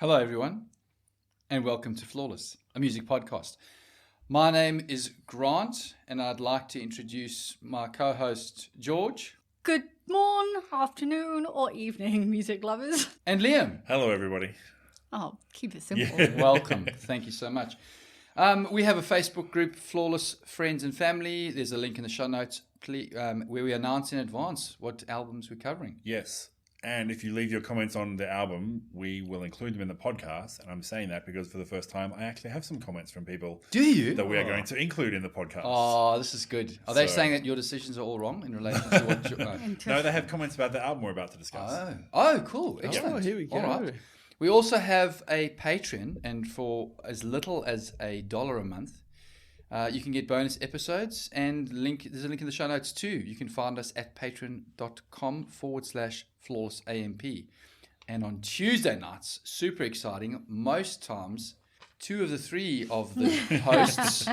Hello, everyone, and welcome to Flawless, a music podcast. My name is Grant, and I'd like to introduce my co-host, George. Good morning, afternoon, or evening, music lovers. And Liam. Hello, everybody. Oh, keep it simple. Yeah. Welcome. Thank you so much. We have a Facebook group, Flawless Friends and Family. There's a link in the show notes where we announce in advance what albums we're covering. Yes. And if you leave your comments on the album, we will include them in the podcast. And I'm saying that because for the first time, I actually have some comments from people. Do you? That we are going to include in the podcast. Oh, this is good. Are they saying that your decisions are all wrong in relation to what you... No, they have comments about the album we're about to discuss. Oh, cool. Excellent. Oh, here we go. All right. We also have a Patreon, and for as little as $1 a month, you can get bonus episodes, and there's a link in the show notes too. You can find us at patreon.com/flawlessamp. And on Tuesday nights, super exciting, most times, 2 of the 3 of the hosts,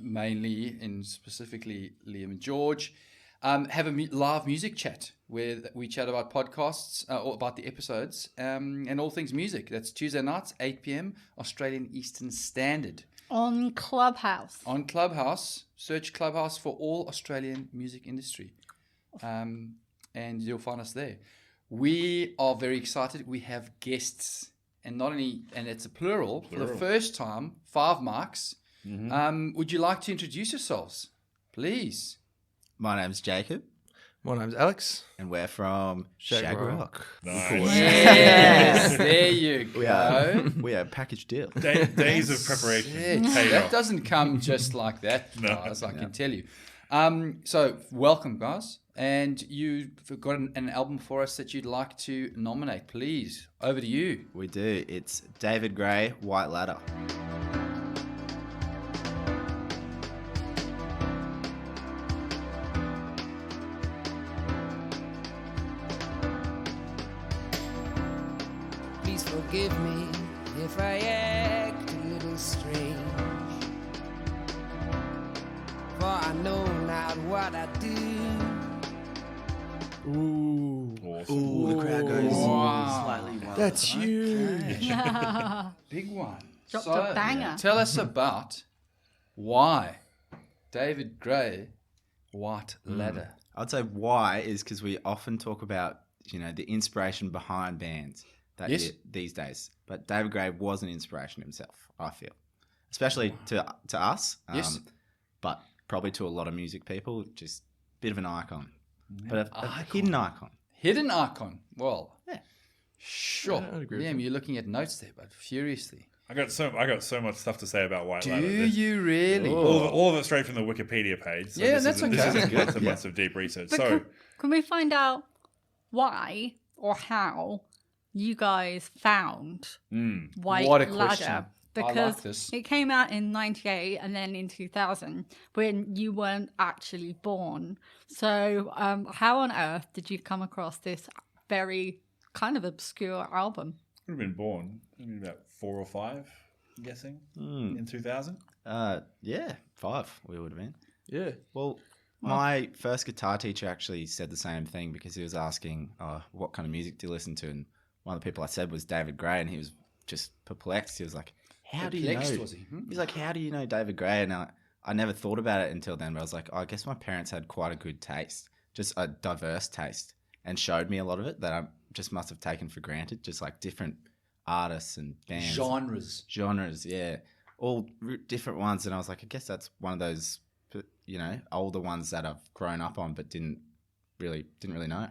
mainly and specifically Liam and George, have a live music chat where we chat about podcasts or about the episodes and all things music. That's Tuesday nights, 8 p.m. Australian Eastern Standard. On Clubhouse. On Clubhouse. Search Clubhouse for all Australian music industry. And you'll find us there. We are very excited. We have guests. And it's a plural. For the first time, 5 marks. Mm-hmm. Would you like to introduce yourselves? Please. My name's Jacob. My name's Alex. And we're from Shag Rock. Nice. Yes, there you go. We are a package deal. Days of preparation. That doesn't come just like that, guys, I can tell you. So, welcome, guys. And you've got an album for us that you'd like to nominate. Please, over to you. We do. It's David Gray, White Ladder. Forgive me if I act a little strange, for I know not what I do. Ooh. Awesome. Ooh, the crowd goes slightly wild. That's huge. Big one. Dropped a banger. Tell us about why David Gray, White Ladder. I'd say why is because we often talk about, the inspiration behind bands these days. But David Gray was an inspiration himself, I feel. Especially to us. Yes. But probably to a lot of music people, just a bit of an icon. But a hidden icon. Hidden icon. Well, yeah. Sure. Yeah, I'd agree with Liam, you're looking at notes there, but furiously. I got so much stuff to say about White Ladder. Do you really? All of it straight from the Wikipedia page. So Yeah, this that's This okay. is lots and lots of deep research. But So can we find out why or how you guys found White What a Ladder? question. I Because like this. it came out in 98 and then in 2000 when you weren't actually born. So how on earth did you come across this very kind of obscure album? would have been born maybe about 4 or 5, I'm guessing, in 2000. Yeah, 5 we would have been. Yeah. Well, my first guitar teacher actually said the same thing because he was asking, what kind of music do you listen to? And one of the people I said was David Gray, and he was just perplexed. He was like, how do you know? Was he? He's like, how do you know David Gray? And I never thought about it until then, but I was like, I guess my parents had quite a good taste, just a diverse taste, and showed me a lot of it that I just must have taken for granted, just like different artists and bands. Genres, yeah. All different ones. And I was like, I guess that's one of those, older ones that I've grown up on but didn't really know.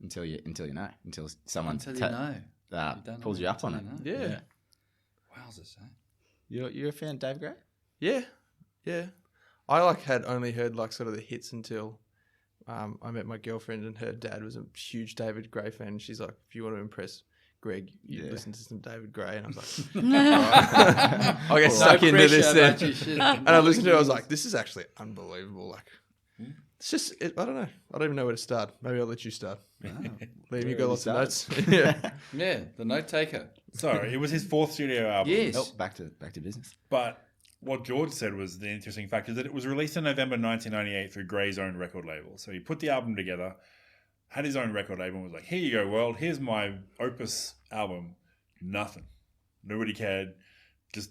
Until someone pulls you up on it. Yeah. Wowzers, eh? You're a fan of Dave Gray? Yeah. I had only heard sort of the hits until I met my girlfriend, and her dad was a huge David Gray fan. And she's like, if you want to impress Greg, you listen to some David Gray. And I was like, I get stuck into this then. And I listened to it, I was like, this is actually unbelievable. It's just, I don't know. I don't even know where to start. Maybe I'll let you start. Liam, you got lots of notes. Yeah, the note taker. So it was his 4th studio album. Yes. Oh, back to business. But what George said was the interesting fact is that it was released in November 1998 through Gray's own record label. So he put the album together, had his own record label, and was like, here you go, world. Here's my opus album. Nothing. Nobody cared. Just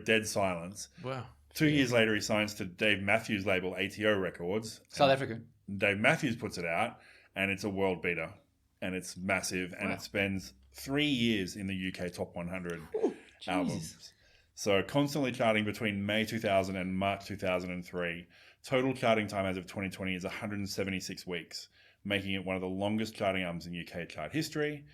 dead silence. Wow. 2 years later, he signs to Dave Matthews' label ATO Records. South Africa. Dave Matthews puts it out, and it's a world beater, and it's massive, and it spends 3 years in the UK top 100 albums. So constantly charting between May 2000 and March 2003. Total charting time as of 2020 is 176 weeks, making it one of the longest charting albums in UK chart history.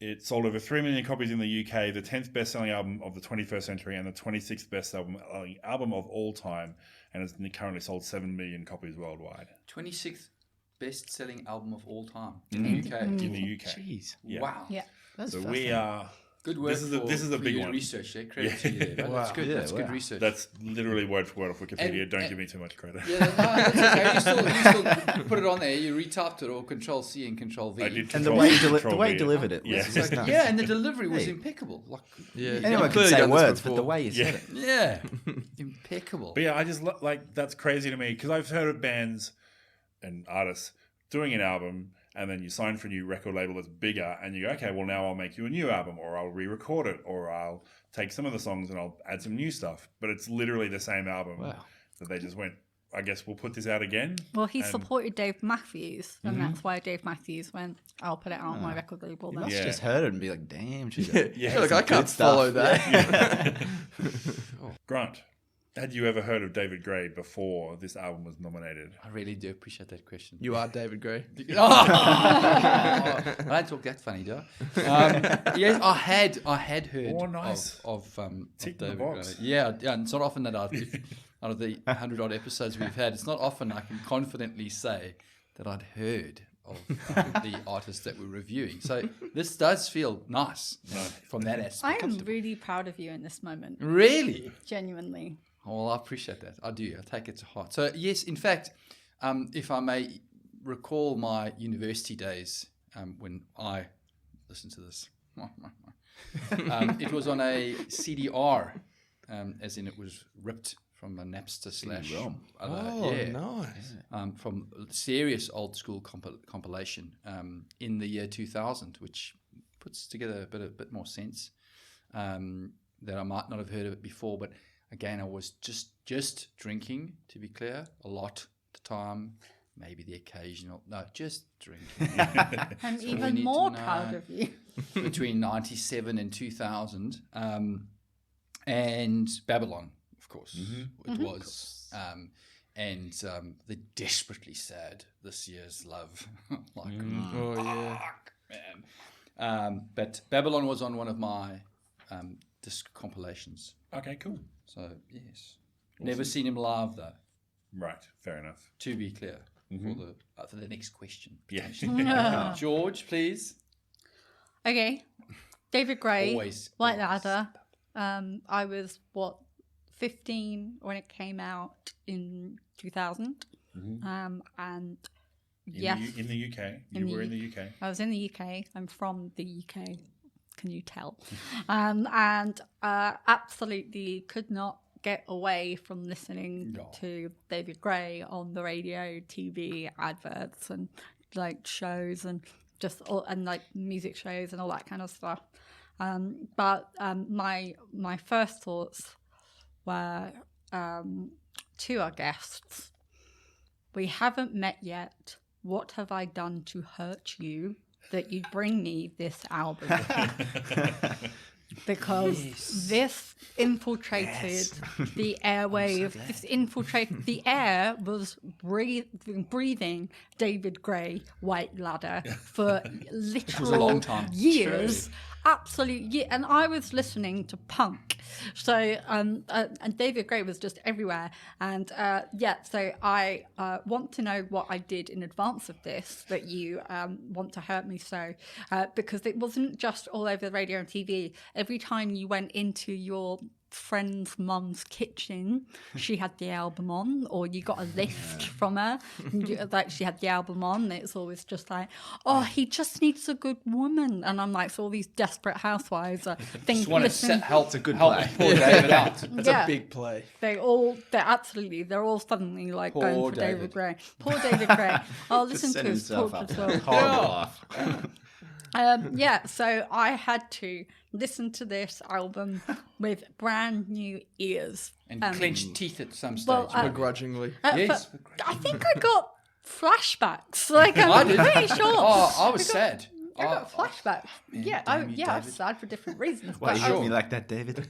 It sold over 3 million copies in the UK, the 10th best-selling album of the 21st century, and the 26th best-selling album of all time, and has currently sold 7 million copies worldwide. 26th best-selling album of all time in the UK. In the UK. Jeez. Yeah. Wow. Yeah. That's So we are... Good work. This is a big one. Research there. Credit to you there. But That's good. Yeah, That's good wow. research. That's literally word for word off Wikipedia. And- Don't give me too much credit. Yeah, no, that's okay. You still put it on there. You retyped it or Control C and Control V. I did And the Control way, C, Control the way V. you delivered it. Yeah. Was just nuts. Yeah, and the delivery was Hey. impeccable. Like, Yeah. Anyone could Clearly say done this words, but the before. way you said it. yeah, impeccable. But yeah, I just like that's crazy to me because I've heard of bands and artists doing an album and then you sign for a new record label that's bigger and you go, okay, well now I'll make you a new album or I'll re-record it or I'll take some of the songs and I'll add some new stuff. But it's literally the same album that they just went, I guess we'll put this out again. Well, he And- supported Dave Matthews, and that's why Dave Matthews went, I'll put it out on my record label. You Then. must Yeah. have just heard it and be like, damn, she's Yeah. Look, I good can't stuff. follow that. Grant, had you ever heard of David Gray before this album was nominated? I really do appreciate that question. You are David Gray. I don't talk that funny, do I? Yes, I had heard Oh, nice. of Tick the David box. Gray. Yeah, and it's not often that out of the 100 odd episodes we've had, it's not often I can confidently say that I'd heard of the artist that we're reviewing. So this does feel nice from that I aspect. am really proud of you in this moment, Really? genuinely. Well, I appreciate that. I do. I take it to heart. So, yes, in fact, if I may recall my university days when I listened to this, it was on a CDR, as in it was ripped from a Napster slash other, Oh, nice. from serious old school compilation in the year 2000, which puts together a bit more sense that I might not have heard of it before. But again, I was just drinking, to be clear, a lot at the time. Maybe the occasional, no, just drinking. I'm all we even need more to proud know. of you. Between 97 and 2000. And Babylon, of course, it was. And the desperately sad This Year's Love. Like, Oh, yeah. fuck, man. But Babylon was on one of my disc compilations. Okay, cool. So, yes. Never seen him live, though, Right, fair enough. to be clear, for the next question. Yeah. George, please. Okay. David Gray, Always. White Ladder. I was, 15 when it came out in 2000. And yes, In the UK. In You the were in the UK. I was in the UK. I'm from the UK. Can you tell? And absolutely could not get away from listening to David Gray on the radio, TV, adverts, and like shows, and just and like music shows and all that kind of stuff. But my first thoughts were to our guests: we haven't met yet. What have I done to hurt you that you bring me this album? Because this infiltrated the airwave. This infiltrated the air. Was breathing David Gray, White Ladder for literal long time. years. Absolutely, and I was listening to punk, so and David Gray was just everywhere, and so I want to know what I did in advance of this that you want to hurt me so, because it wasn't just all over the radio and TV. Every time you went into your friend's mum's kitchen, she had the album on, or you got a lift from her, like she had the album on. It's always just like, oh, he just needs a good woman, and I'm like, so all these desperate housewives are thinking, Just want to listening, help poor David out. That's Yeah. a big play. they're all suddenly like Poor going for David David. Gray. Poor David Gray. I'll listen Set to his himself torture up. song. Horrible life. Yeah, so I had to listen to this album with brand new ears. And clenched teeth at some stage. well, Begrudgingly. yes. I think I got flashbacks. Like, I I'm did. pretty sure. Oh, I was sad. I got flashbacks. Yeah, I damn you, was David. sad for different reasons. Why But, you hit me like that, David?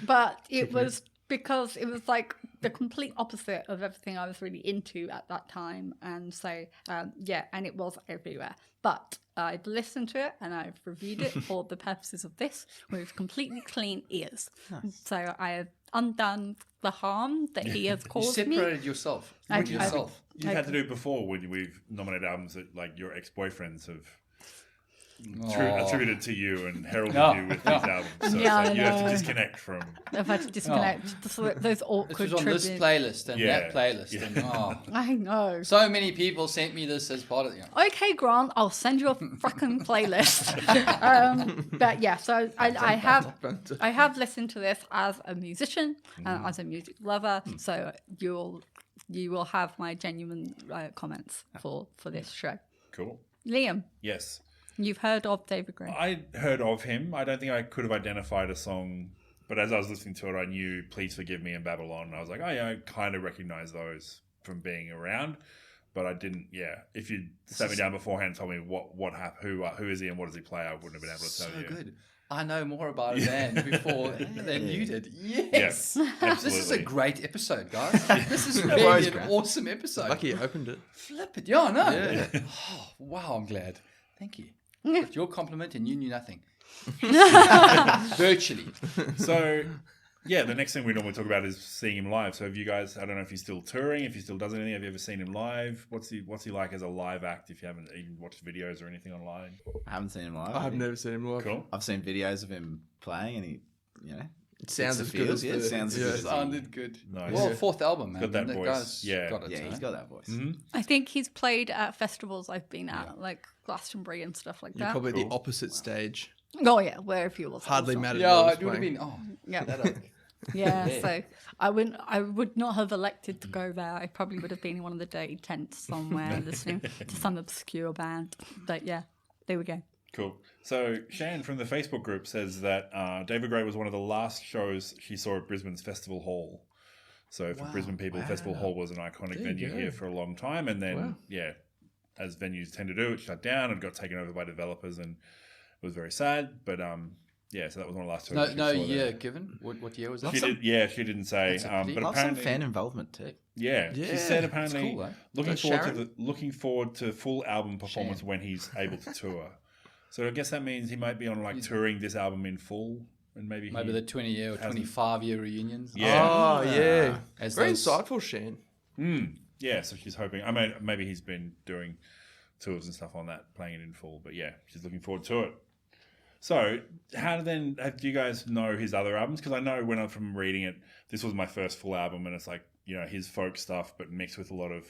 but it was because it was like the complete opposite of everything I was really into at that time. And so, yeah, and it was everywhere. But I've listened to it and I've reviewed it for the purposes of this with completely clean ears. So I have undone the harm that he has You caused me. separated yourself I- with yourself. You've had to do it before when we've nominated albums that like your ex-boyfriends have attributed to you and heralded you with these albums. So Yeah, it's like you have I to know. disconnect from. I've had to disconnect those This awkward was on this tributes. playlist and Yeah. that playlist. And, I know. so many people sent me this as part of it. Okay, Grant, I'll send you a fucking playlist. But yeah, so I have listened to this as a musician and as a music lover. So you will have my genuine comments for this show. Cool. Liam, Yes. you've heard of David Gray. I heard of him. I don't think I could have identified a song, but as I was listening to it, I knew "Please Forgive Me" and "Babylon." I was like, oh yeah, I kind of recognize those from being around, but I didn't. Yeah, if you sat me down beforehand and told me what happened, who is he and what does he play, I wouldn't have been able to So tell you. good. I know more about a band before than you did. Yes. Yes, absolutely. This is a great episode, guys. This is worries, really an Grant. awesome episode. Lucky you opened it. Flip it. Yeah, I know. Yeah. Oh, wow, I'm glad. Thank you. It's your compliment and you knew nothing. Virtually. So, yeah, the next thing we normally talk about is seeing him live. So, have you guys? I don't know if he's still touring, if he still does anything. Have you ever seen him live? What's he like as a live act? If you haven't even watched videos or anything online, I haven't seen him live. I have never seen him live. cool. I've seen videos of him playing, and he, It sounds It's as the good as feels, yeah, the, it sounds as good as the- Sounded good. Nice. Well, Yeah. fourth album, man. Got that The voice. guy's Yeah. got it. yeah, he's got that voice. I think he's played at festivals I've been at, like Glastonbury and stuff like You're that. probably Cool. the opposite stage. Oh yeah, where if you was Hardly also. mattered. Yeah, what it was would have playing. been. Oh, Yeah. that oak. Yeah, Yeah. so I would not have elected to go there. I probably would have been in one of the dirty tents somewhere listening to some obscure band. But yeah, there we go. Cool. So Shan from the Facebook group says that David Gray was one of the last shows she saw at Brisbane's Festival Hall. So for Brisbane people, Festival Hall was an iconic There you venue go. here for a long time. And then, Wow. yeah, as venues tend to do, it shut down and got taken over by developers and it was very sad. But yeah, so that was one of the last No, shows no she saw year there. given. What year was that? She didn't say. That's a pity. But Love some apparently, fan involvement too. yeah, Yeah. she said It's apparently cool, though. looking forward to full album performance when he's able to tour. So I guess that means he might be on like touring this album in full, and maybe The 20-year or hasn't- 25-year reunions. Yeah. Oh, yeah. As Very those- insightful, Shane. Yeah, so she's hoping. I mean, maybe he's been doing tours and stuff on that, playing it in full. But yeah, she's looking forward to it. So, do you guys know his other albums? Because I know when I'm from reading it, this was my first full album, and it's like his folk stuff, but mixed with a lot of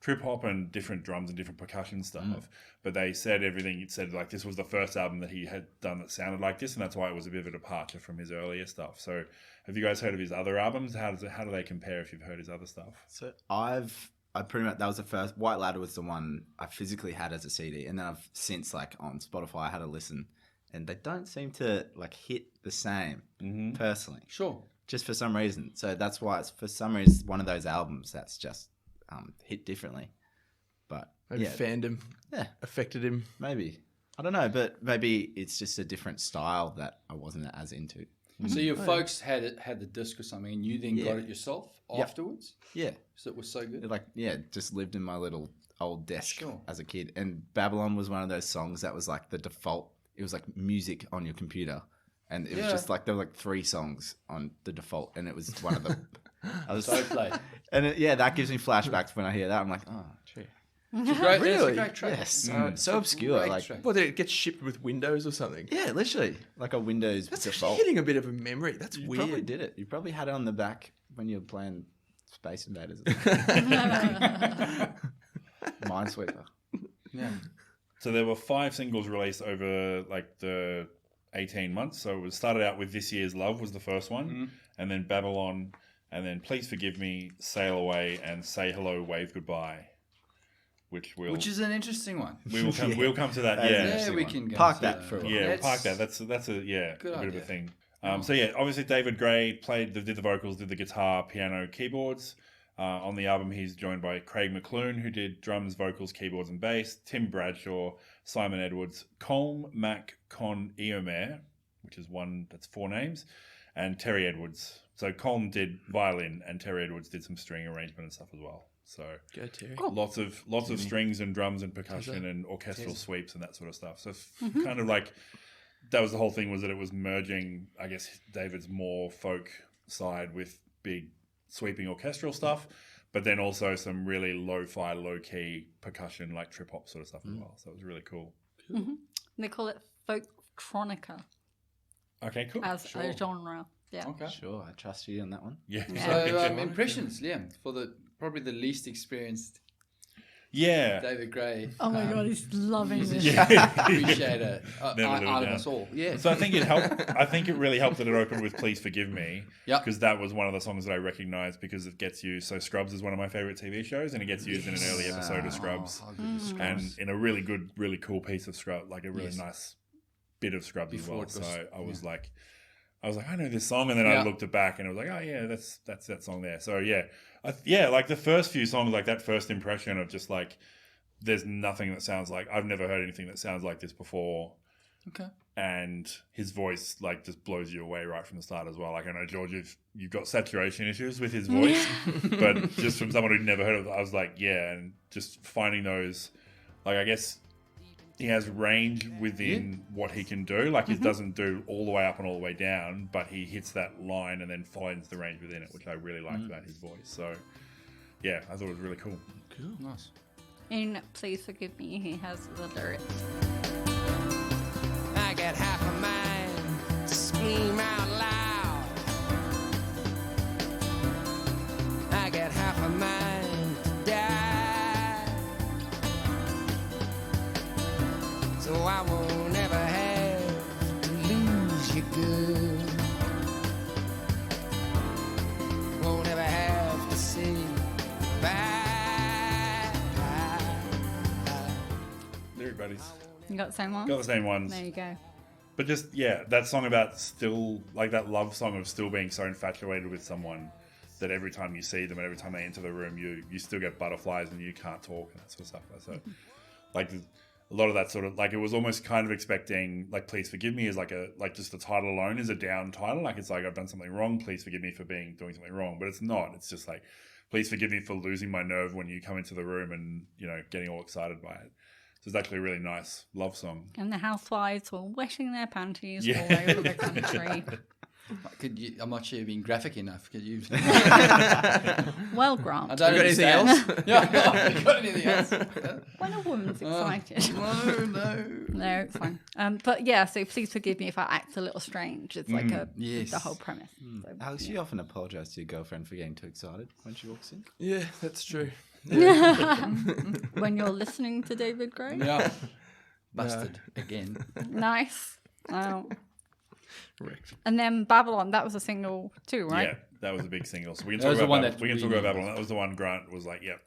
trip hop and different drums and different percussion stuff. But they said everything. It said like this was the first album that he had done that sounded like this, and that's why it was a bit of a departure from his earlier stuff. So, have you guys heard of his other albums? How do they compare if you've heard his other stuff? So I pretty much, that was the first. White Ladder was the one I physically had as a CD, and then I've since like on Spotify I had a listen, and they don't seem to like hit the same personally, Sure. just for some reason. So that's why it's for some reason one of those albums that's just hit differently. But Maybe yeah, fandom yeah, affected him. maybe I don't know, but maybe it's just a different style that I wasn't as into. So your folks had the disc or something, and you then got it yourself Yep. afterwards. Yeah, So it was so good. like just lived in my little old desk Sure. as a kid, and Babylon was one of those songs that was like the default. It was like music on your computer, and it was Yeah. just like there were like 3 songs on the default, and it was one of them. I was So play. and that gives me flashbacks when I hear that. I'm like, oh, true. It's a great, Really? it's a great track. Yes, It's so a obscure. great Like, track. Well, did it get shipped with Windows or something? yeah, literally like a Windows That's default. actually hitting a bit of a memory. That's You weird. probably did it. You probably had it on the back when you were playing Space Invaders. Minesweeper. Yeah. So there were 5 singles released over like the 18 months. So it started out with This Year's Love was the first one, and then Babylon, and then Please Forgive Me, Sail Away, and Say Hello, Wave Goodbye Which is an interesting one. we'll come to that. Yeah, we can go Park to that for a while. Yeah, we'll Let's- park that. That's a Good bit of a idea. thing. So yeah, obviously David Gray did the vocals, did the guitar, piano, keyboards. On the album, he's joined by Craig McClune, who did drums, vocals, keyboards, and bass. Tim Bradshaw, Simon Edwards, Colm Mac Con Eomer, which is that's 4 names, and Terry Edwards. So Colm did violin, and Terry Edwards did some string arrangement and stuff as well. So Go, Terry. lots of strings and drums and percussion and orchestral sweeps and that sort of stuff. So kind of like that was the whole thing, was that it was merging, I guess, David's more folk side with big sweeping orchestral stuff, but then also some really lo-fi, low-key percussion, like trip-hop sort of stuff as well. So it was really cool. They call it folktronica Okay, cool. as a genre. Yeah. Okay. Sure, I trust you on that one. Yeah. So impressions, Liam, for probably the least experienced Yeah. David Gray. Oh my god, he's loving this. Appreciate it. Never live it Out of down. us all. Yeah. So I think it helped. I think it really helped that it opened with "Please Forgive Me," Yep. because that was one of the songs that I recognised because it gets used. So Scrubs is one of my favourite TV shows, and it gets used in an early episode of Scrubs, how good is Scrubs? and in a really good, really cool piece of Scrubs, like a really Yes. nice bit of Scrubs Before as it well. was- So I was like, I know this song, and then I Yeah. looked it back, and it was like, oh yeah, that's that song there. So yeah, like the first few songs, like that first impression of just like, there's nothing that sounds like, I've never heard anything that sounds like this before. Okay. And his voice like just blows you away right from the start as well. Like I know, George, you've got saturation issues with his voice, but just from someone who'd never heard of it, I was like, yeah, and just finding those, like I guess he has range within what he can do. Like he doesn't do all the way up and all the way down, but he hits that line and then finds the range within it, which I really liked about his voice. So yeah, I thought it was really cool. Nice. In Please Forgive Me, he has the lyrics. I got half a mind to scream out loud. I got half a mind to die. So I won't ever have to lose you good. Won't ever have to say bye. Lyric buddies. You got the same one? Got the same ones. There you go. But just, yeah, that song about still, like that love song of still being so infatuated with someone that every time you see them and every time they enter the room, you still get butterflies and you can't talk and that sort of stuff. So, like, a lot of that sort of, like, it was almost kind of expecting, like, Please Forgive Me is like just the title alone is a down title. Like, it's like, I've done something wrong. Please forgive me for doing something wrong. But it's not. It's just like, please forgive me for losing my nerve when you come into the room and, getting all excited by it. So it's actually a really nice love song. And the housewives were wetting their panties Yeah. all over the country. I'm not sure you're being graphic enough. Could you? Well, I Grant, don't You got anything understand. else? Yeah. You got anything else? when a woman's excited. No. No, it's fine. But yeah, so Please Forgive Me if I act a little strange. It's like Yes. the whole premise. So, Alex, you often apologise to your girlfriend for getting too excited when she walks in. Yeah, that's true. when you're listening to David Gray. Yeah. Busted again. Nice. Oh. Correct. And then Babylon, that was a single too, right? Yeah, that was a big single. So we can That talk was the about one Babylon. that We can talk really about Babylon. That was the one Grant was like, yep.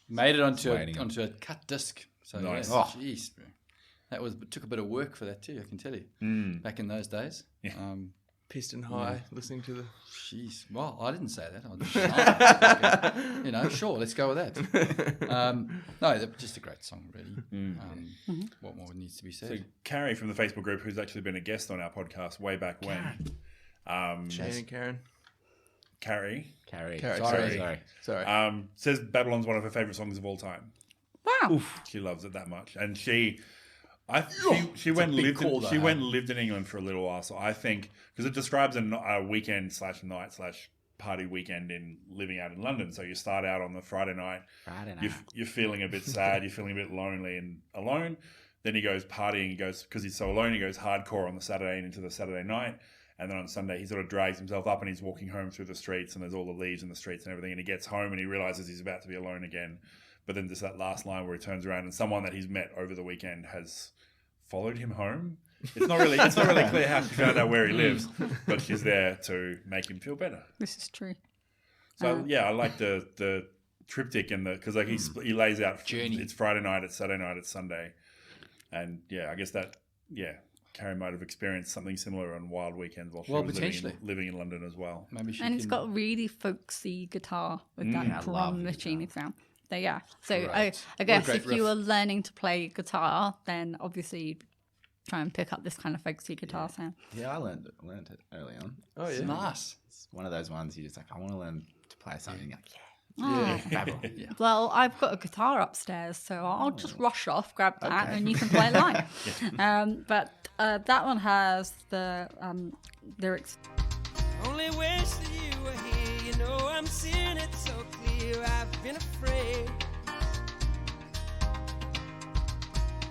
Made it onto Waiting. a cut disc. So Nice. yeah, jeez, bro. Took a bit of work for that too. I can tell you. Back in those days. Yeah. Piston high, listening to the. Jeez. Well, I didn't say that. I just, okay. Sure. Let's go with that. No, just a great song, really. What more needs to be So said? Carrie from the Facebook group, who's actually been a guest on our podcast way back when. Shane and Karen. Carrie Carrie. Sorry. Sorry. says Babylon's one of her favourite songs of all time. Wow. She loves it that much, and she went lived in England for a little while. So I think because it describes a weekend / night / party weekend in living out in London. So you start out on the Friday night. You're feeling a bit sad. You're feeling a bit lonely and alone. Then he goes partying. He goes because he's so alone. He goes hardcore on the Saturday and into the Saturday night. And then on Sunday, he sort of drags himself up and he's walking home through the streets and there's all the leaves in the streets and everything. And he gets home and he realizes he's about to be alone again. But then there's that last line where he turns around and someone that he's met over the weekend has followed him home. It's not really clear how she found out where he lives, but she's there to make him feel better. This is true. So yeah, I like the triptych and because like he lays out Journey. It's Friday night, it's Saturday night, it's Sunday, and I guess that Carrie might have experienced something similar on Wild Weekends while she was potentially living in London as well. maybe she And it's can- got a really folksy guitar with I that love drum the machine sound. So yeah. So Great. I guess great if riff. you were learning to play guitar, then obviously you'd try and pick up this kind of folksy guitar sound. Yeah, I learned it early on. Oh It's yeah. nice. It's one of those ones you just like, I want to learn to play something. Like, Oh. babble. Well, I've got a guitar upstairs, so I'll just rush off, grab that, and you can play it live. But that one has the lyrics. Only wish that you were here. You know I'm seeing it so clear. I've been afraid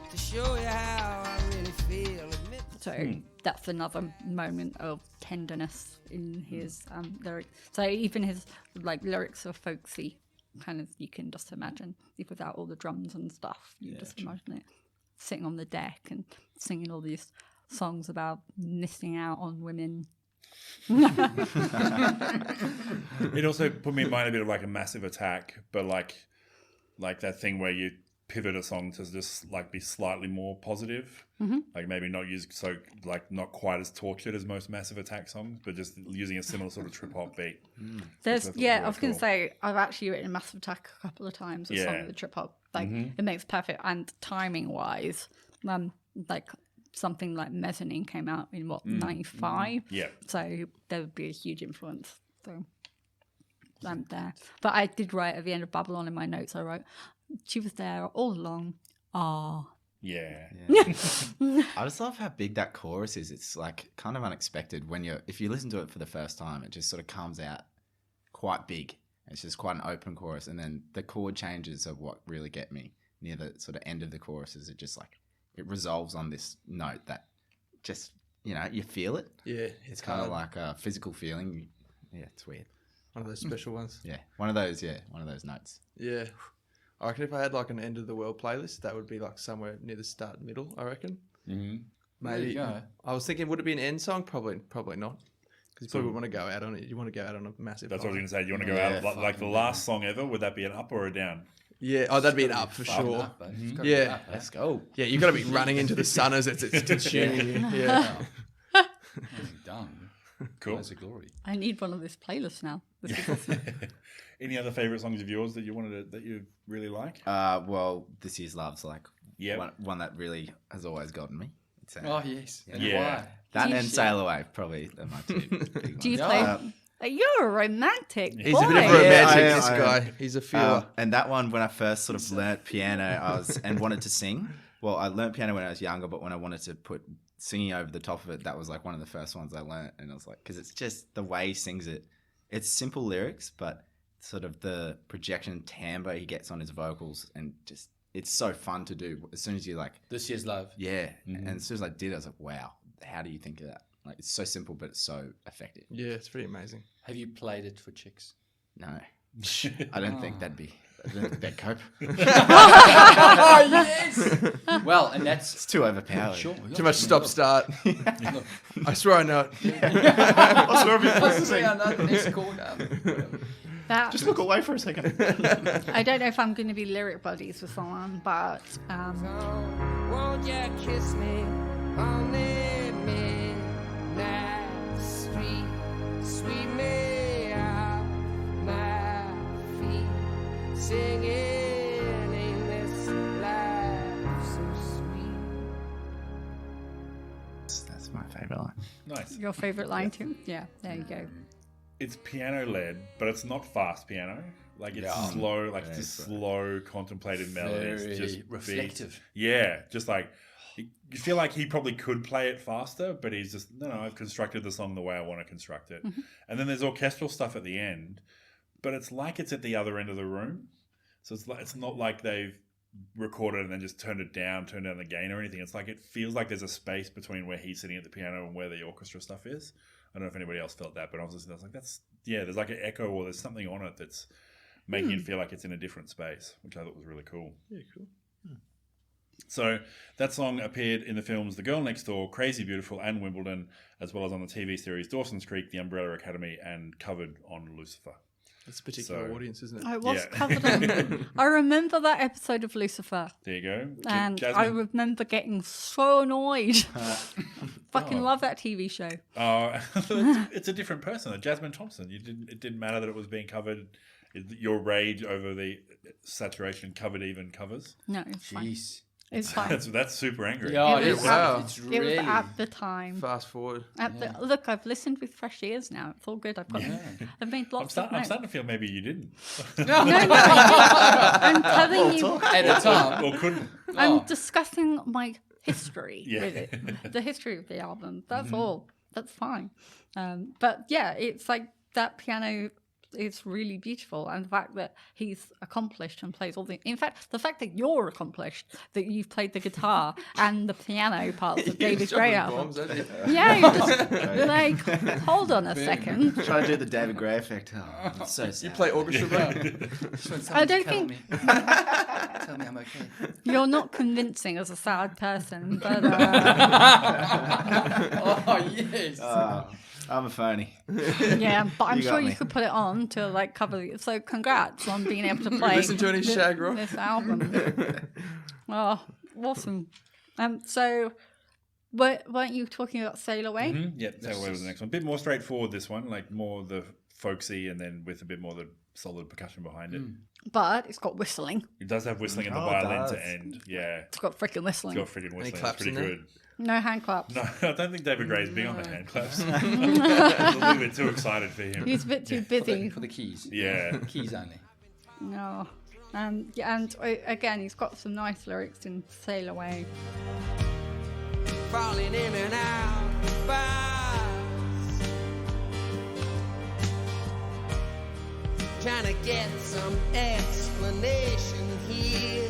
to show you how I really feel. Admit So that's another moment of tenderness in his lyrics. So even his lyrics are folksy, kind of. You can just imagine, if without all the drums and stuff, you just imagine it sitting on the deck and singing all these songs about missing out on women. It also put me in mind a bit of like a Massive Attack, but like that thing where you pivot a song to just like be slightly more positive, like maybe not use not quite as tortured as most Massive Attack songs, but just using a similar sort of trip hop beat. There's Which I thought was I really was going to cool. say I've actually written Massive Attack a couple of times. A song Yeah. with the trip hop, it makes perfect. And timing wise, like something like Mezzanine came out in what 95. Yeah. So there would be a huge influence. So I'm there. But I did write at the end of Babylon in my notes. I wrote, "She was there all along." Ah, Yeah. I just love how big that chorus is. It's like kind of unexpected if you listen to it for the first time, it just sort of comes out quite big. It's just quite an open chorus. And then the chord changes are what really get me near the sort of end of the chorus. Is it just like, it resolves on this note that just, you feel it. Yeah. It's kind of like a physical feeling. Yeah, it's weird. one of those special ones. Yeah, one of those notes. Yeah. I reckon if I had like an end of the world playlist, that would be like somewhere near the start and middle, I reckon. Mm-hmm. There you Maybe. go. I was thinking, would it be an end song? Probably not. Because you probably want to go out on it. You want to go out on a massive That's what I high. was going to say. Do you want to go Yeah, out like the last song ever? Would that be an up or a down? Yeah. Oh, that'd be an up for sure. Up, babe. It's gotta Yeah. be up, eh? Let's go. Yeah, you've got to be running into the sun as it's consuming you. Yeah. Done. Cool. That's a glory. I need one of this playlist now. This is awesome. Any other favorite songs of yours that you really like? Well, This Year's Love's like Yep. one that really has always gotten me. It's, Oh yes. And Yeah. why? that Do you and sh- Sail Away probably are my two big Do you ones. play? You're a romantic He's boy. a bit of a Yeah, romantic, I this am. guy. He's a feeler. And that one, when I first sort of learnt piano, and wanted to sing. Well, I learnt piano when I was younger, but when I wanted to put singing over the top of it, that was like one of the first ones I learnt. And I was like, because it's just the way he sings it. It's simple lyrics, but sort of the projection timbre he gets on his vocals, and just it's so fun to do. As soon as you like, This Year's Love. yeah, and as soon as I did, I was like, wow, how do you think of that? Like, it's so simple, but it's so effective. Yeah, it's pretty amazing. Have you played it for chicks? No, I don't think that'd be. I don't think they'd cope. Oh yes. Well, and that's It's too overpowering. sure. Too much stop start. Look. I swear I know it. I swear if you It's called, That, just look away for a second. I don't know if I'm going to be lyric buddies with someone, but Oh, won't you kiss me on the midnight street? Sweep me off my feet, singing, ain't this life so sweet? That's my favorite line. Nice. your favorite line too? Yeah, there you go. It's piano led, but it's not fast piano. Like it's Yeah. slow, like Very just slow. slow, contemplated melodies. Very Just reflective. beats. Yeah, just like you feel like he probably could play it faster, but he's just no. I've constructed the song the way I want to construct it. And then there's orchestral stuff at the end, but it's like it's at the other end of the room. So it's not like they've recorded and then just turned down the gain or anything. It's like it feels like there's a space between where he's sitting at the piano and where the orchestra stuff is. I don't know if anybody else felt that, but I was like, there's like an echo or there's something on it that's making it feel like it's in a different space, which I thought was really cool. Yeah, cool. So that song appeared in the films The Girl Next Door, Crazy Beautiful, and Wimbledon, as well as on the TV series Dawson's Creek, The Umbrella Academy, and covered on Lucifer. It's a particular So- audience, isn't it? I was Yeah. covered in. I remember that episode of Lucifer, There you go. and I Jasmine. remember getting so annoyed. Fucking love that TV show. Oh, it's a different person. Jasmine Thompson. It didn't matter that it was being covered. Your rage over the saturation covered even covers. No, it's fine. Jeez. It's fine. That's super angry. Yeah, It it was is. wow. It's It really. was at the time. Fast forward. Look, I've listened with fresh ears now. It's all good. I've got. I've made I'm, lots of I'm notes. starting to feel maybe you didn't. No, I'm telling you. At the time. Or couldn't. I'm Oh. discussing my history Yeah. with it, the history of the album. That's all. That's fine. But yeah, it's like that piano is really beautiful, and the fact that he's accomplished and plays all the. In fact, the fact that you're accomplished, that you've played the guitar and the piano parts of David Gray album. Bombs, don't you? Yeah, you're just like, hold on a second. Trying to do the David Gray effect. Oh, it's so sad. You play orchestra, bro? I don't think Tell me I'm okay. you're not convincing as a sad person, but Oh yes. I'm a phony. yeah, but I'm You got sure you me. could put it on to like cover the. So congrats on being able to play. Listen to any Shag Rock? This album. Oh, awesome. So weren't you talking about Sail Away? Yep, Sail Away was the next one. A bit more straightforward, this one. Like more the folksy and then with a bit more the solid percussion behind it. But it's got whistling. It does have whistling in the Oh, it violin does. to end. Yeah. It's got freaking whistling. It's got freaking whistling. It's claps pretty in there? good. No hand claps. No, I don't think David Gray's big on the hand claps. He's a little bit too excited for him. He's a bit too busy. For the keys. Yeah. Keys only. No. Yeah, and again, he's got some nice lyrics in Sail Away. Falling in and out of bars, trying to get some explanation here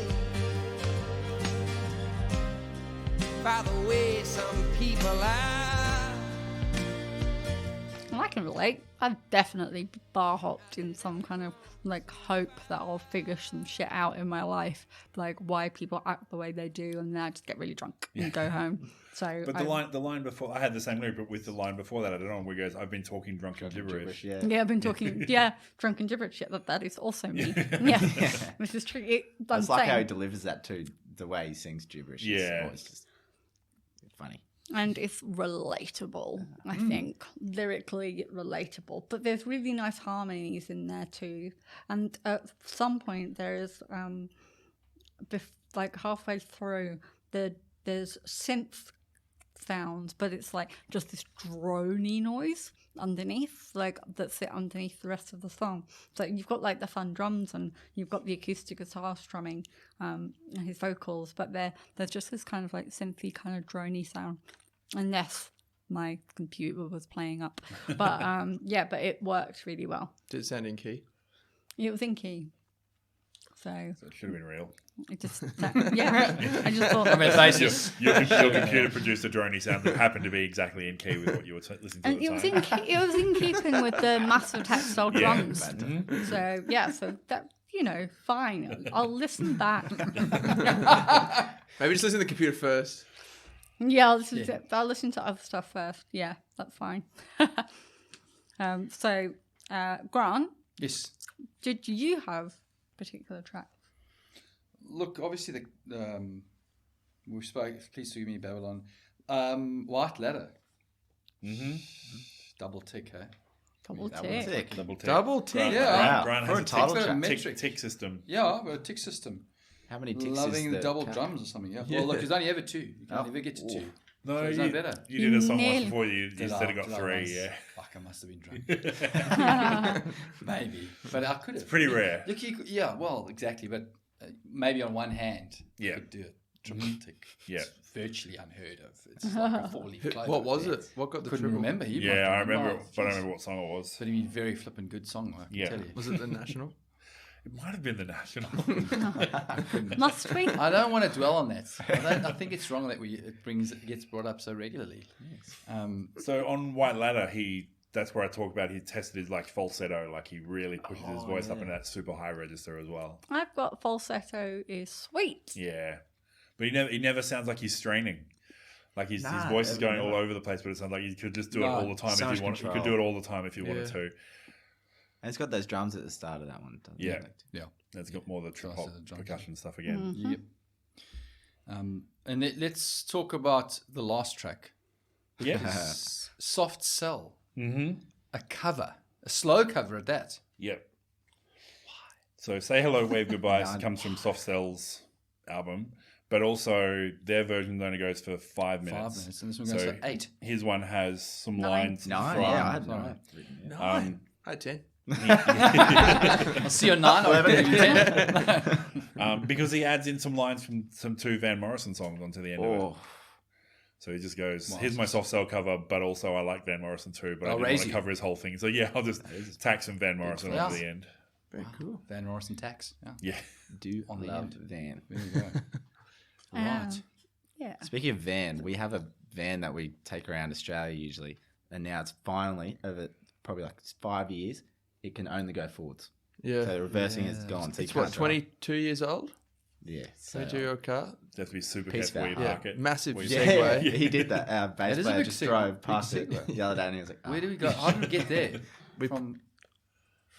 by the way some people are. Well, I can relate. I've definitely bar hopped in some kind of like hope that I'll figure some shit out in my life, like why people act the way they do, and then I just get really drunk and go home. So, But the line before, I had the same lyric, but with the line before that, I don't know, where it goes, I've been talking drunken gibberish. Yeah. yeah, I've been talking, drunken gibberish. Yeah, that is also me. Yeah, which is true. It's like how he delivers that too. The way he sings gibberish. Yeah. It's just funny. And it's relatable, I think, lyrically relatable. But there's really nice harmonies in there too. And at some point, there's like halfway through, there's synth sounds, but it's like just this drony noise underneath, like that sit underneath the rest of the song. So you've got like the fun drums and you've got the acoustic guitar strumming and his vocals, but there's just this kind of like synthy kind of drony sound. Unless my computer was playing up. But but it worked really well. Did it sound in key? It was in key. So So it should have been real. it just, I just thought. I mean, basis. Your computer produced a drony sound that happened to be exactly in key with what you were listening to at And the it was time. it was in keeping with the massive tactile Yeah. drums. So so that fine. I'll listen back. Maybe just listen to the computer first. Yeah, I'll listen to other stuff first. Yeah, that's fine. So Grant, Yes. did you have particular tracks? Look, obviously we spoke. Please forgive me, Babylon. White Ladder. Mm-hmm. Double tick, eh? Double Double tick. tick. Double tick. Double tick. Yeah. Brian For has a a title tick, track. Metric. tick system. Yeah, but a tick system. How many ticks Loving is the the double count? drums or something. Yeah. Well, look, there's only ever two. You can Oh. never get to two. No, So it's you, no better. you did a song once Nearly. before. You Did said I- it got did I three. once? Yeah. Fuck, I must have been drunk. Maybe, but I could have. Pretty rare. Look, yeah, well, exactly, but maybe on one hand, Yeah. you could do it. Triple tick. Yeah. It's virtually unheard of. It's like a four-leaf clover. What was Yeah. it? What got the Couldn't triple? remember. He Yeah, I might remember, know. but I don't remember what song it was. But he very flippin' good song, I can Yeah. tell you. Was it the National? It might have been the National. Must we? I don't want to dwell on that. I think it's wrong that it gets brought up so regularly. So on White Ladder, that's where I talk about he tested his like falsetto, like he really pushes his voice up into that super high register as well. I've got falsetto is sweet. Yeah, but he never sounds like he's straining. Like his Nah, voice is going never. all over the place, but it sounds like he could just do it No, all the time so if much you wanted. He could control. do it all the time if you wanted Yeah. to. And it's got those drums at the start of that one. Doesn't Yeah. it? Yeah. It's got more of the trip Nice hop to the drums. percussion stuff again. Yep. And let's talk about the last track. Yes. Soft Cell. Mm-hmm. A cover. A slow cover at that. Yep. So Say Hello, Wave Goodbye comes from Soft Cell's album, but also their version only goes for 5 minutes. 5 minutes. And this one goes for 8. His one has some 9. lines. No, from- yeah, I had Sorry. no. written, yeah. 9. I had 10. I'll see you on 9. I'll give you 10. because he adds in some lines from some 2 Van Morrison songs onto the end of it. Oh, So he just goes, here's my Soft Cell cover, but also I like Van Morrison too, but I I'll didn't raise want to you. cover his whole thing. So yeah, I'll just tack some Van Morrison Yeah. onto the end. Very cool. Van Morrison tax. Yeah. Yeah. do On the love end. Van. There you go. Right. Yeah. Speaking of van, we have a van that we take around Australia usually, and now it's finally over probably like 5 years. It can only go forwards. Yeah. So reversing is gone. So It's you what, can't drive. 22 years old? Yeah. So, 22-year-old car? You have to be super Peace careful where you out. park it. Massive Where you- yeah, segue. he did that. Our bass That is a player big just segue. drove Big past it segue. the other day, and he was like, oh. Where do we go? How did we get there?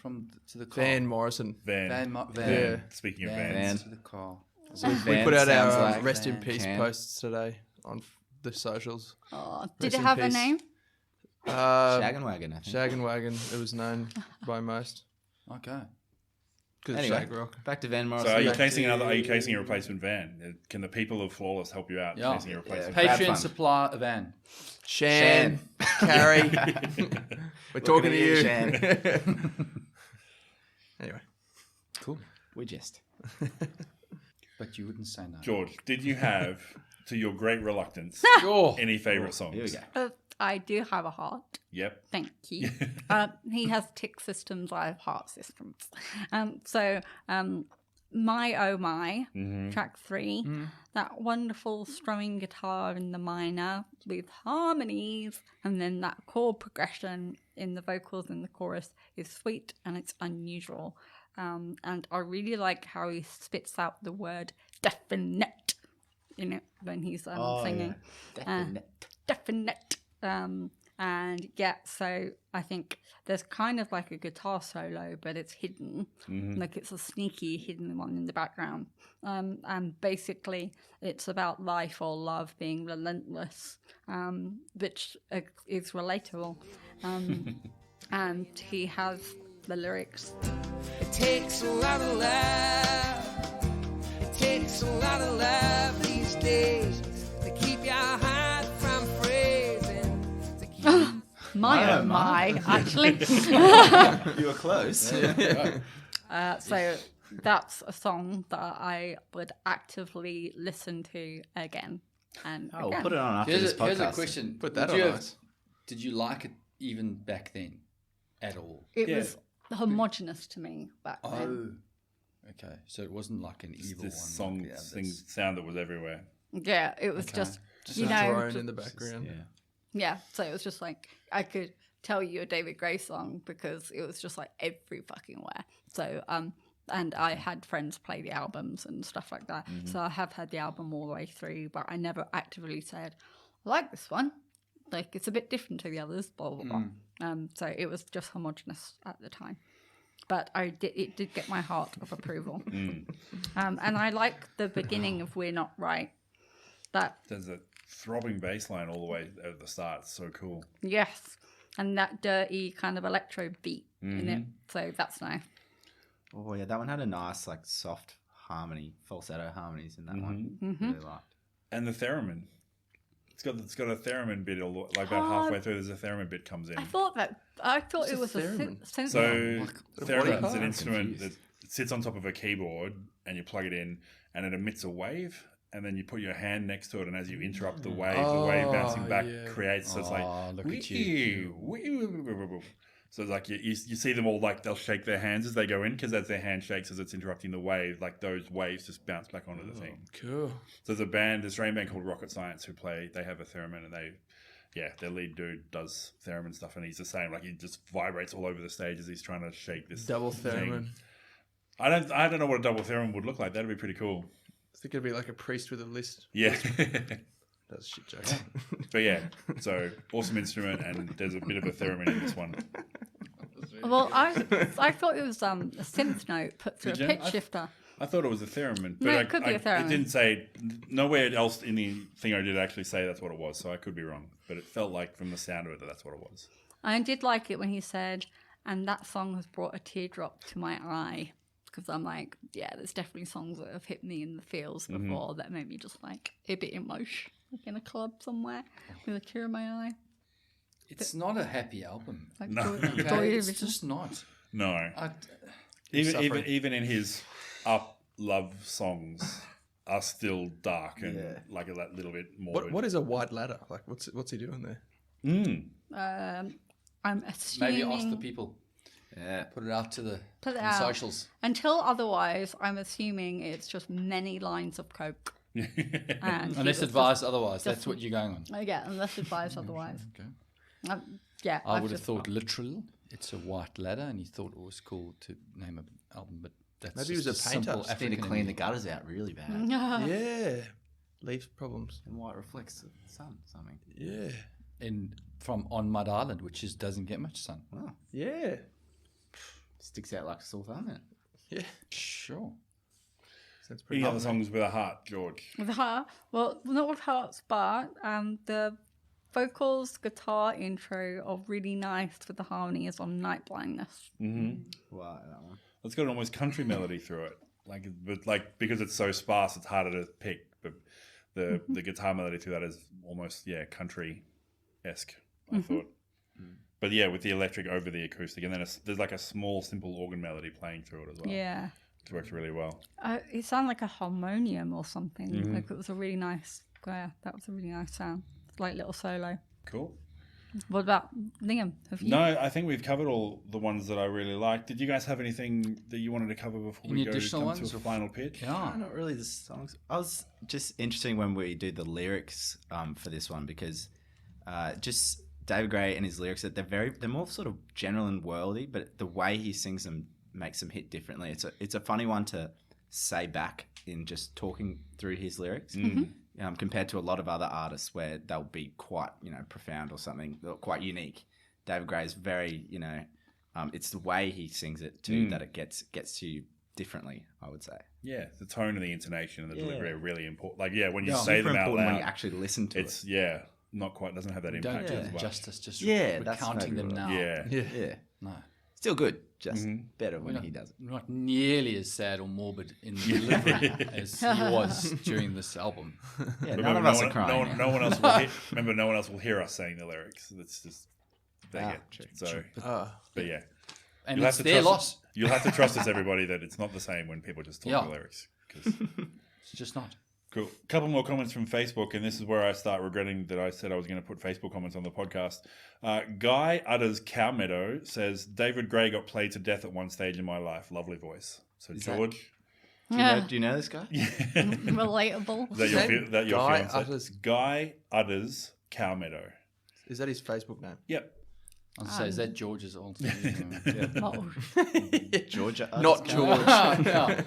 To the car. Van Morrison. Van. Van. Yeah. Speaking of Van. vans. To the car. So We van put out sounds our like rest in Van peace can. posts today on the socials. Oh, did Rest it in have a peace. name? Shag and Wagon, I think. Shag and Wagon. It was known by most. Okay. Because Anyway, Shag Rock. back to Van Morrison. So are you back chasing to- Are you chasing a replacement van? Can the people of Flawless help you out Yeah. chasing a replacement Yeah. Patreon Crowdfund. supply a van. Shan. Carrie. We're talking to at you, you. Shan. Anyway. Cool. We just. But you wouldn't say no. George, did you have, to your great reluctance, Sure. any favourite songs? Here we go. I do have a heart. Yep. Thank you. He has tick systems. I have heart systems. My Oh My, track 3, that wonderful strumming guitar in the minor with harmonies, and then that chord progression in the vocals in the chorus is sweet and it's unusual. And I really like how he spits out the word definite in it when he's singing. Definite. And yeah, so I think there's kind of like a guitar solo, but it's hidden. Like it's a sneaky hidden one in the background. And basically it's about life or love being relentless, which is relatable. And he has the lyrics. It takes a lot of love. It takes a lot of love these days to keep your heart from freezing. To keep My oh my, actually. You were close. So that's a song that I would actively listen to again and Oh, we'll again. put it on after Here's this a, here's podcast. a question. Put that Did you on have- ice. Did you like it even back then at all? It Yeah. was homogenous to me back then. Oh. Okay. So it wasn't like an evil This one. song like the others. sound that was everywhere. Yeah, it was Okay. just, Just you a know, drone just- in the background. Yeah. yeah. So it was just like I could tell you a David Gray song because it was just like every fucking where. So and I had friends play the albums and stuff like that. So I have had the album all the way through, but I never actively said I like this one. Like it's a bit different to the others. Blah blah blah. So it was just homogenous at the time. But it did get my heart of approval. And I like the beginning of We're Not Right. That, There's a throbbing bass line all the way at the start. It's so cool. yes. And that dirty kind of electro beat in it. So that's nice. Oh yeah, that one had a nice like soft harmony, falsetto harmonies in that one. Really liked. And the theremin. It's got a theremin bit like about halfway through. There's a theremin bit comes in. I thought it a was a theremin? synth. So body theremin is part? an I'm instrument confused. that sits on top of a keyboard, and you plug it in, and it emits a wave. And then you put your hand next to it, and as you interrupt the wave bouncing back creates. So it's like, look at you. wee-oo. So it's like you see them all like they'll shake their hands as they go in because as their hand shakes as it's interrupting the wave, like those waves just bounce back onto the thing. Cool. So there's a band, this Australian band called Rocket Science they have a theremin and their lead dude does theremin stuff and he's the same, like he just vibrates all over the stage as he's trying to shake this Double thing. theremin. I don't know what a double theremin would look like. That'd be pretty cool. I think it'd be like a priest with a list. Yeah. That's a shit joke. But yeah, so awesome instrument and there's a bit of a theremin in this one. Well, I thought it was a synth note put through a Did you? pitch shifter. I thought it was a theremin, but No, it could be a theremin. It didn't say nowhere else in the thing I did actually say that's what it was, so I could be wrong. But it felt like from the sound of it that's what it was. I did like it when he said, "And that song has brought a teardrop to my eye," because I'm like, yeah, there's definitely songs that have hit me in the feels before that made me just like a bit emotional, like in a club somewhere with a tear in my eye. It's not a happy album. Like No. Joy Okay? It's Division. just not. No, suffering. even in his up love songs are still dark and like a little bit more. What is a white ladder? Like, what's he doing there? I'm assuming. Maybe ask the people. Yeah. Put it out to the Put it on out. socials. Until otherwise, I'm assuming it's just many lines of coke. And he Unless was advised otherwise. That's what you're going on. just- yeah, unless advised otherwise. Okay. Yeah, I I've would have just thought literal. It's a white ladder, and he thought it was cool to name an album, but that's Maybe he just was a painter. simple Just Need to African clean the in gutters out really bad. Yeah, leaf problems. And white reflects the sun, something. Yeah, from on Mud Island, which doesn't get much sun. Wow. yeah, Sticks out like a sore thumb, innit? yeah. Sure. Sounds pretty. Any other good. songs with a heart, George? With heart, well, not with hearts, but the vocals, guitar intro are really nice with the harmonies on Night Blindness. Wow, that one. It's got an almost country melody through it, but because it's so sparse, it's harder to pick. But the guitar melody through that is almost country-esque. I thought, but yeah, with the electric over the acoustic, and then there's like a small, simple organ melody playing through it as well. Yeah. It works really well. It sounded like a harmonium or something. Like it was a really nice, that was a really nice sound. It's like little solo. Cool. What about Liam? Have you? No, I think we've covered all the ones that I really liked. Did you guys have anything that you wanted to cover before Any we additional come to ones a or- final pitch? Yeah. Not really the songs. I was just interesting when we do the lyrics for this one because just David Gray and his lyrics, they're more sort of general and worldy, but the way he sings them makes them hit differently. It's a funny one to say back in just talking through his lyrics compared to a lot of other artists where they'll be quite profound or something, or quite unique. David Gray is very it's the way he sings it too that it gets to you differently, I would say. Yeah, the tone and the intonation and the delivery are really important. Like, when you It's say super them out important loud, when you actually listen to it's it. not quite, doesn't have that Don't impact do as it well. justice. Just That's recounting them maybe now. Yeah. Yeah. No. Still good, just better when he does it. Not nearly as sad or morbid in the delivery as he was during this album. Yeah, Remember, none of us are crying. no one else will remember, no one else will hear us saying the lyrics. It's just True. so. Ah, But yeah, And You'll it's have to their trust loss. You'll have to trust us, everybody, that it's not the same when people just talk Yeah. the lyrics. 'Cause- It's just not. Cool. Couple more comments from Facebook, and this is where I start regretting that I said I was going to put Facebook comments on the podcast. Guy Utters Cow Meadow says, David Gray got played to death at one stage in my life. Lovely voice. So, that- George, Do you know this guy? Relatable. is that your Guy fiance? Utters- Guy Utters Cow Meadow. is that his Facebook name? Yep. I'll say, is that George's also? Oh, Georgia. Not George. Yeah.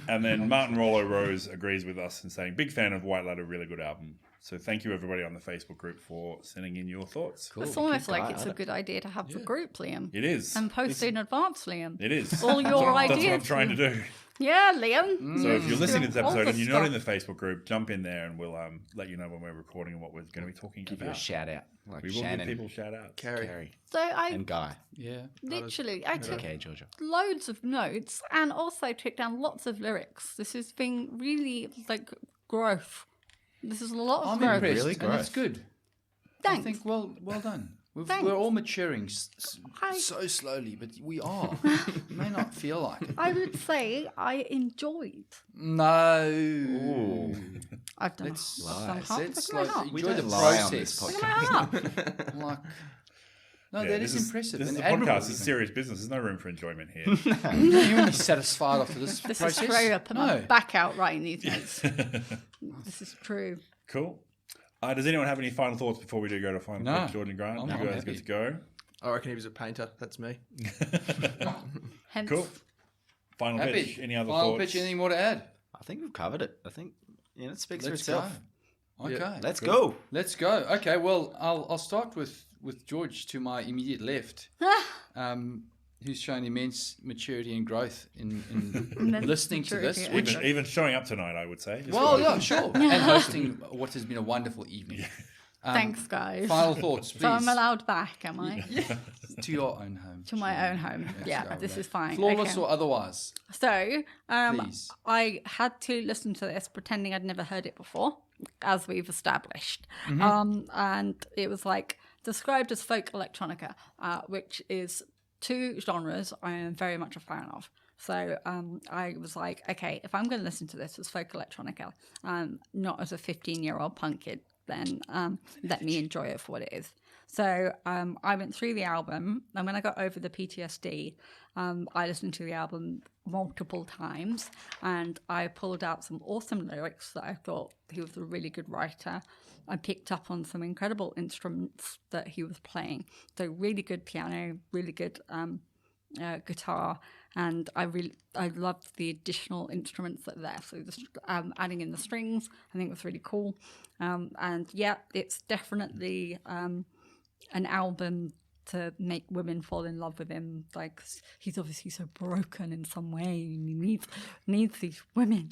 And then Martin Rollo Rose agrees with us and saying, big fan of White Ladder, really good album. So thank you, everybody, on the Facebook group for sending in your thoughts. Cool. it's almost Good guy, like it's a Adam. good idea to have the group, Liam. It is. And post in advance, Liam. It is. All your That's what I'm ideas. trying to do. Yeah, Liam. So if you're listening to this All episode the and you're not in stuff. the Facebook group, jump in there and we'll let you know when we're recording and what we're going to be talking Give you about. a shout out. Like We will Shannon, give people shout outs. Carrie, So I and Guy. Yeah. literally, I took Okay, Georgia. loads of notes and also took down lots of lyrics. This has been really like growth. This is a lot of I'm growth. impressed. Really and that's growth. good. Thanks. I think, well done. Thanks. We're all maturing I- so slowly, but we are. You may not feel like it. I would say I enjoyed. No. I've done Let's some let's heart. Look at my heart. enjoy the don't lie on this process. Look at my heart. Like, no, Yeah, that this is impressive. This is and a podcast. admirable This is even. serious business. There's no room for enjoyment here. You're only satisfied after this This process. is straight up. Put my No. back out writing these notes. This is true. Cool. Does anyone have any final thoughts before we do go to final No. pick, Jordan Grant? I'm You guys happy. good to go? I reckon he was a painter. That's me. Hence, Cool. Final Happy. pitch. Any other Final thoughts? pitch. Anything more to add? I think we've covered it. I think it speaks Let's for itself. go. Okay. Let's go. Let's go. Okay. Well, I'll start with George to my immediate left. who's shown immense maturity and growth in Immense listening to this. maturity. Which, Even showing up tonight, I would say. Just well, like- yeah, sure. And hosting what has been a wonderful evening. Thanks, guys. Final thoughts, please. So I'm allowed back, am I? To your own home. To my own home. Yes, Yeah, go this with is that. fine. Flawless Okay. or otherwise. So, Please. I had to listen to this pretending I'd never heard it before, as we've established. And it was like described as folk electronica, which is two genres I am very much a fan of. So I was like, okay, if I'm going to listen to this as folk electronica, not as a 15-year-old punk kid, then let me enjoy it for what it is. So I went through the album, and when I got over the PTSD, I listened to the album multiple times, and I pulled out some awesome lyrics that I thought he was a really good writer. I picked up on some incredible instruments that he was playing. So really good piano, really good guitar, and I loved the additional instruments that are there. So just adding in the strings, I think was really cool. And yeah, it's definitely an album to make women fall in love with him. Like, he's obviously so broken in some way, and he needs these women,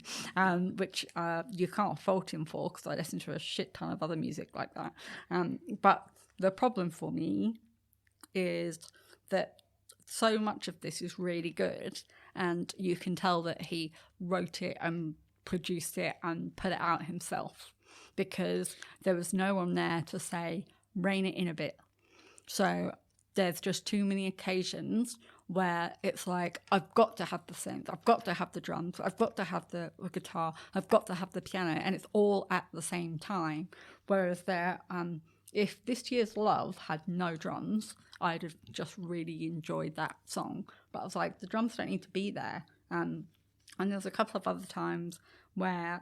which you can't fault him for, because I listen to a shit ton of other music like that. But the problem for me is that so much of this is really good, and you can tell that he wrote it and produced it and put it out himself, because there was no one there to say, rein it in a bit. So there's just too many occasions where it's like, I've got to have the synth, I've got to have the drums, I've got to have the guitar, I've got to have the piano, and it's all at the same time. Whereas if This Year's Love had no drums, I'd have just really enjoyed that song. But I was like, the drums don't need to be there. And there's a couple of other times where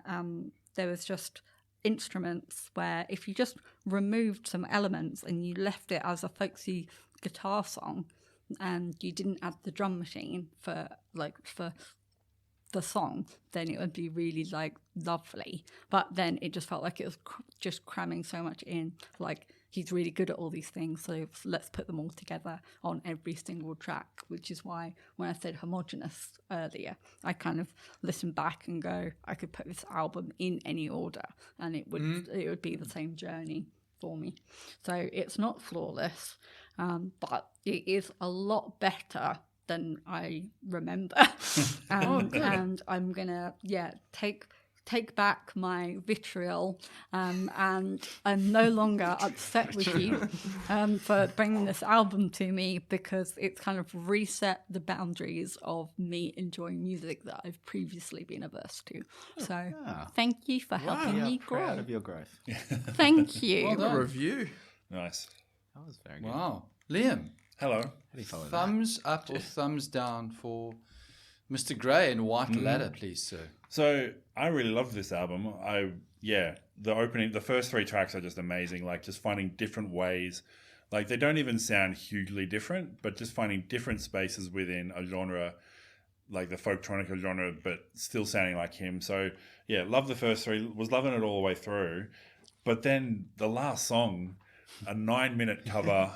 there was just instruments where if you just removed some elements and you left it as a folksy guitar song, and you didn't add the drum machine for the song, then it would be really like lovely. But then it just felt like it was just cramming so much in. Like, he's really good at all these things, so let's put them all together on every single track, which is why when I said homogenous earlier, I kind of listen back and go, I could put this album in any order and it would be the same journey for me. So it's not flawless, but it is a lot better than I remember. And I'm gonna take back my vitriol, and I'm no longer upset with you for bringing this album to me, because it's kind of reset the boundaries of me enjoying music that I've previously been averse to. So thank you for helping me grow. Proud of your growth. Thank you. Well done. A review. Nice. That was very good. Wow. Liam, Hello. How do you follow that? thumbs up or thumbs down for Mr. Gray and White Ladder, please, sir? So I really loved this album. The first three tracks are just amazing. Like, just finding different ways. Like, they don't even sound hugely different, but just finding different spaces within a genre, like the folktronica genre, but still sounding like him. So yeah, loved the first three. Was loving it all the way through. But then the last song, a 9-minute cover.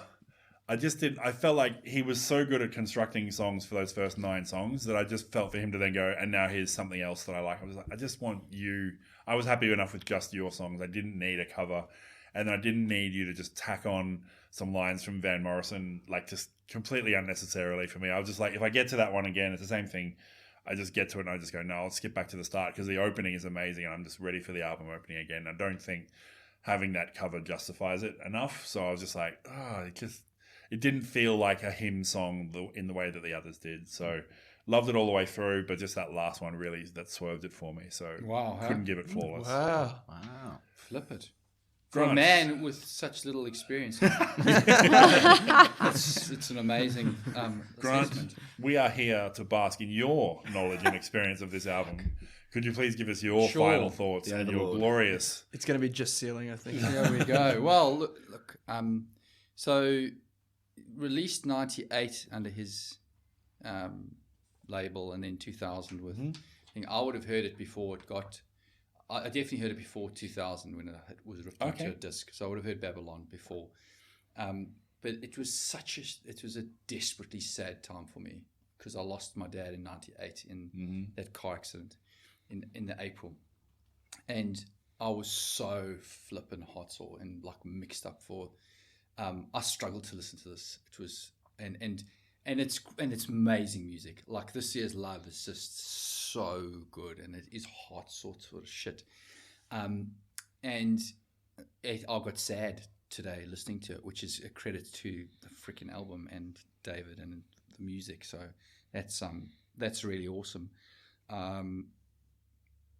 I felt like he was so good at constructing songs for those first 9 songs that I just felt for him to then go, and now here's something else that I like. I was like, I just want you. I was happy enough with just your songs. I didn't need a cover. And I didn't need you to just tack on some lines from Van Morrison, like, just completely unnecessarily for me. I was just like, if I get to that one again, it's the same thing. I just get to it and I just go, no, I'll skip back to the start, because the opening is amazing and I'm just ready for the album opening again. I don't think having that cover justifies it enough. So I was just like, it didn't feel like a hymn song in the way that the others did. So loved it all the way through, but just that last one really, that swerved it for me. So Wow, huh? couldn't give it flawless. Wow. Wow. Flip it. For a Grant. man with such little experience. it's an amazing Grant, assessment. we are here to bask in your knowledge and experience of this album. Could you please give us your Sure. final thoughts The and your overlord. glorious... It's going to be just ceiling, I think. There we go. Well, look. So released 98 under his label, and then 2000 with. I think I would have heard it before it got. I definitely heard it before 2000 when it was ripped onto Okay. a disc. So I would have heard Babylon before. but it was a desperately sad time for me because I lost my dad in '98 in that car accident in the April, and I was so flippin' hot sore and like mixed up for. I struggled to listen to this. It was and it's amazing music. Like this year's Love is just so good, and it is hot sort of shit. And I got sad today listening to it, which is a credit to the freaking album and David and the music. So that's really awesome.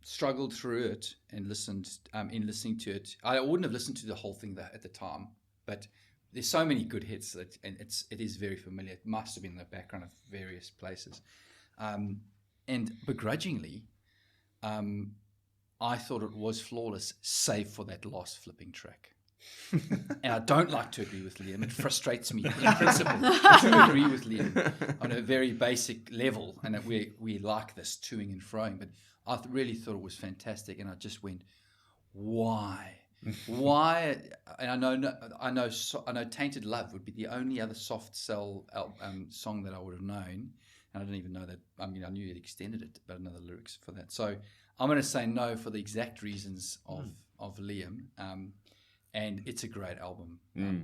Struggled through it and listened. In listening to it, I wouldn't have listened to the whole thing at the time, but there's so many good hits that, and it is very familiar. It must have been in the background of various places, and begrudgingly, I thought it was flawless, save for that last flipping track. And I don't like to agree with Liam. It frustrates me in principle to agree with Liam on a very basic level, and that we like this toing and froing. But I really thought it was fantastic, and I just went, why? Why? And I know Tainted Love would be the only other soft cell song that I would have known, and I didn't even know that. I mean, I knew it extended it, but I didn't know the lyrics for that. So I'm going to say no for the exact reasons of Liam. And it's a great album,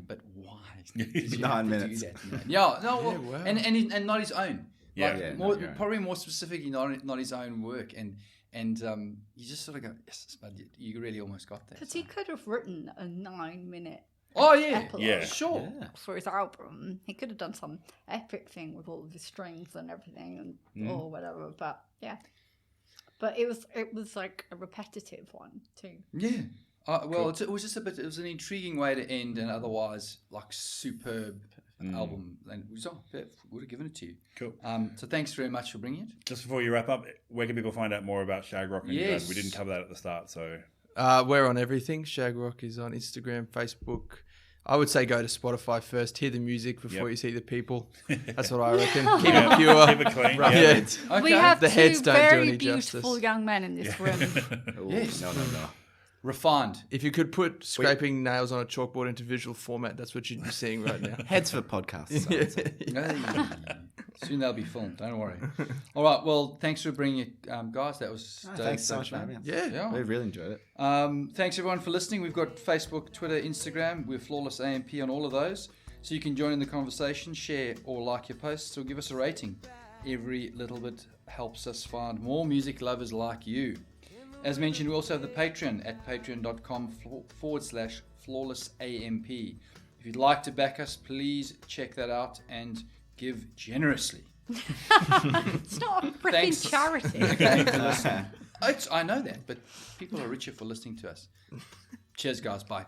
but why? Did you 9 have to minutes. do that, you know? Yeah, no, well, wow. and not his own. Yeah. Like, Yeah, probably more specifically, not his own work. And you just sort of go, yes, but you really almost got that. Because he could have written a 9-minute Oh yeah, epilogue Yeah. sure. Yeah. for his album. He could have done some epic thing with all of his strings and everything, or whatever. But yeah, but it was like a repetitive one too. Yeah. Well, it was just a bit. It was an intriguing way to end an otherwise like superb album, and would have given it to you. Cool. So thanks very much for bringing it. Just before you wrap up, where can people find out more about Shag Rock and you guys? Yes. We didn't cover that at the start, so We're on everything. Shag Rock is on Instagram, Facebook. I would say go to Spotify first. Hear the music before you see the people. That's what I reckon. Keep it pure. keep it clean. Right. Yeah. Yeah. Okay. We have The two heads don't do very any beautiful justice. young men in this room. Ooh, Yes. No. Refined. If you could put scraping nails on a chalkboard into visual format, that's what you'd be seeing right now. Heads for podcasts. I would say. Hey. Soon they'll be filmed. Don't worry. All right. Well, thanks for bringing it, guys. That was Thanks so much for having us. Yeah. We really enjoyed it. Thanks everyone for listening. We've got Facebook, Twitter, Instagram. We're Flawless AMP on all of those, so you can join in the conversation, share or like your posts, or give us a rating. Every little bit helps us find more music lovers like you. As mentioned, we also have the Patreon at patreon.com/flawlessamp. If you'd like to back us, please check that out and give generously. It's not a freaking Thanks. charity. Okay, for listening. I know that, but people are richer for listening to us. Cheers, guys. Bye.